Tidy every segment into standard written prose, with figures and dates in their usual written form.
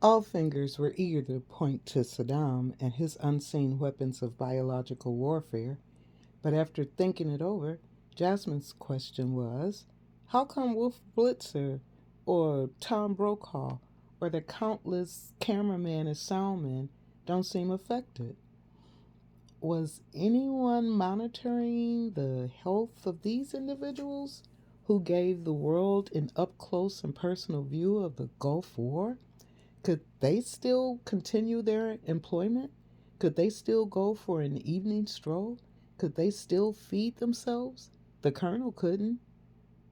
All fingers were eager to point to Saddam and his unseen weapons of biological warfare, but after thinking it over, Jasmine's question was, how come Wolf Blitzer or Tom Brokaw or the countless cameramen and soundmen don't seem affected? Was anyone monitoring the health of these individuals who gave the world an up close and personal view of the Gulf War? Could they still continue their employment? Could they still go for an evening stroll? Could they still feed themselves? The colonel couldn't.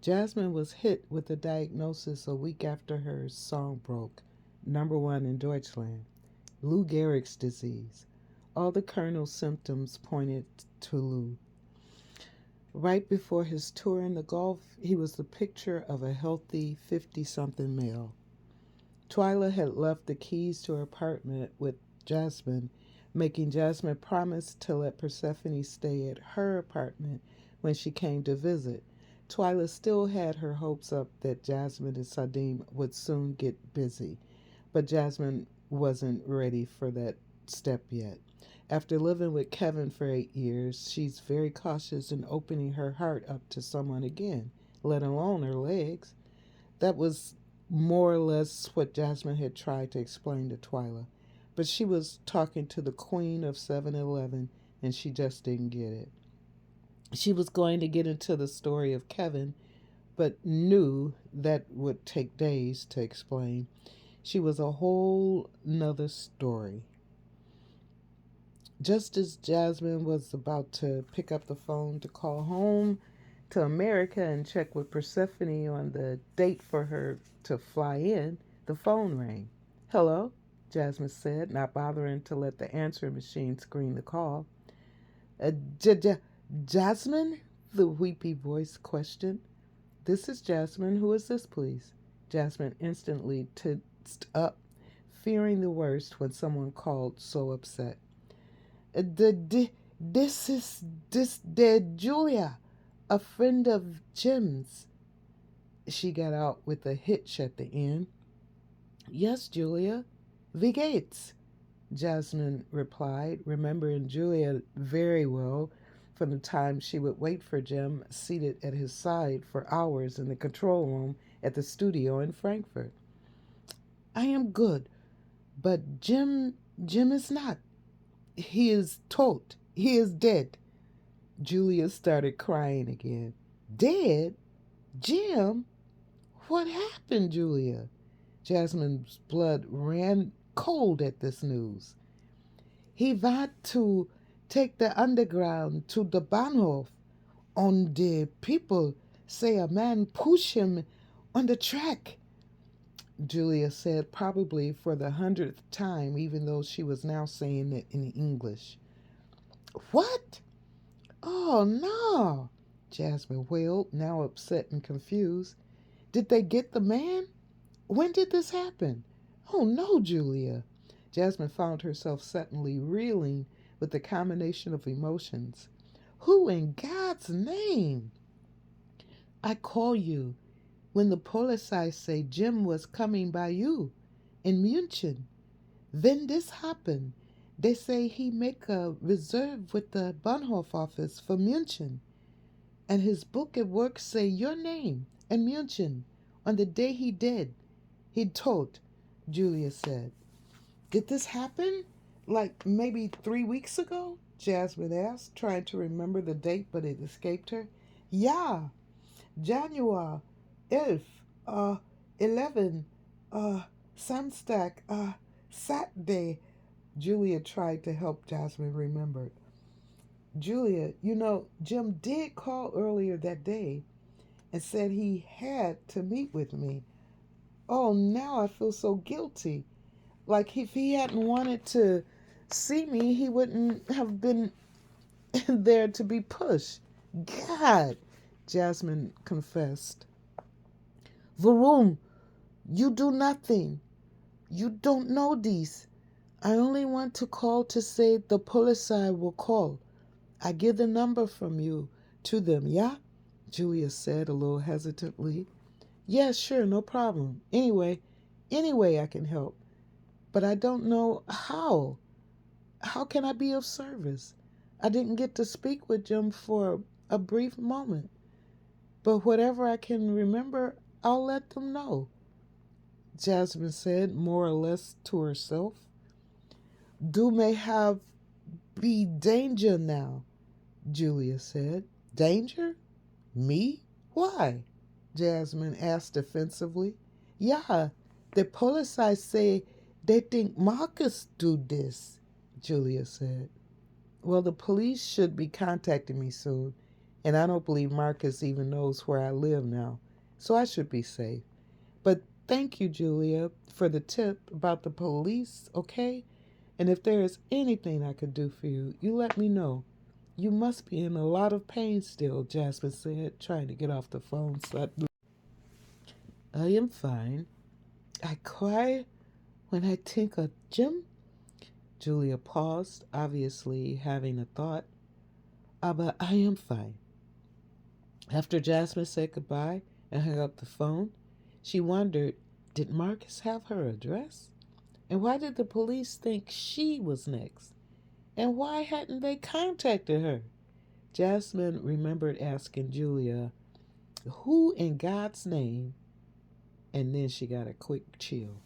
Jasmine was hit with the diagnosis a week after her song broke, number one in Deutschland, Lou Gehrig's disease. All the colonel's symptoms pointed to Lou. Right before his tour in the Gulf, he was the picture of a healthy 50-something male. Twyla had left the keys to her apartment with Jasmine, making Jasmine promise to let Persephone stay at her apartment when she came to visit. Twyla still had her hopes up that Jasmine and Sadim would soon get busy, but Jasmine wasn't ready for that step yet. After living with Kevin for 8 years, she's very cautious in opening her heart up to someone again, let alone her legs. That was more or less what Jasmine had tried to explain to Twyla. But she was talking to the queen of 7-Eleven, and she just didn't get it. She was going to get into the story of Kevin, but knew that would take days to explain. She was a whole nother story. Just as Jasmine was about to pick up the phone to call home to America and check with Persephone on the date for her to fly in, the phone rang. Hello, Jasmine said, not bothering to let the answering machine screen the call. Uh, J- J- Jasmine? The weepy voice questioned. This is Jasmine. Who is this, please? Jasmine instantly tensed up, fearing the worst when someone called so upset. This is Julia, a friend of Jim's. She got out with a hitch at the end. Yes, Julia. Wie geht's? Jasmine replied, remembering Julia very well from the time she would wait for Jim seated at his side for hours in the control room at the studio in Frankfurt. I am good, but Jim is not. He is tot. He is dead. Julia started crying again. Dead? Jim? What happened, Julia? Jasmine's blood ran cold at this news. He want to take the underground to the Bahnhof, and the people say a man push him on the track. Julia said, probably for the 100th time, even though she was now saying it in English. What? Oh, no, Jasmine wailed, now upset and confused. Did they get the man? When did this happen? Oh, no, Julia. Jasmine found herself suddenly reeling with the combination of emotions. Who in God's name? I call you when the police say Jim was coming by you in München. Then this happened. They say he make a reserve with the Bahnhof office for München, and his book at work say your name and München on the day he did. He told, Julia said. Did this happen? Like maybe 3 weeks ago? Jasmine asked, trying to remember the date, but it escaped her. Yeah, January 11th, 11, Samstag, Saturday. Julia tried to help Jasmine remember. Julia, Jim did call earlier that day and said he had to meet with me. Oh, now I feel so guilty. Like if he hadn't wanted to see me, he wouldn't have been there to be pushed. God, Jasmine confessed. Varum, you do nothing. You don't know these. I only want to call to say the police will call. I give the number from you to them, yeah? Julia said a little hesitantly. Yeah, sure, no problem. Anyway, I can help. but I don't know how. How can I be of service? I didn't get to speak with Jim for a brief moment, but whatever I can remember, I'll let them know, Jasmine said, more or less to herself. Do may have be danger now, Julia said. Danger? Me? Why? Jasmine asked defensively. Yeah, the police I say they think Marcus do this, Julia said. Well, the police should be contacting me soon, and I don't believe Marcus even knows where I live now, so I should be safe. But thank you, Julia, for the tip about the police, okay? And if there is anything I could do for you, you let me know. You must be in a lot of pain still, Jasmine said, trying to get off the phone suddenly. I am fine. I cry when I think of Jim. Julia paused, obviously having a thought. But I am fine. After Jasmine said goodbye and hung up the phone, she wondered, did Marcus have her address? And why did the police think she was next? And why hadn't they contacted her? Jasmine remembered asking Julia, who in God's name? And then she got a quick chill.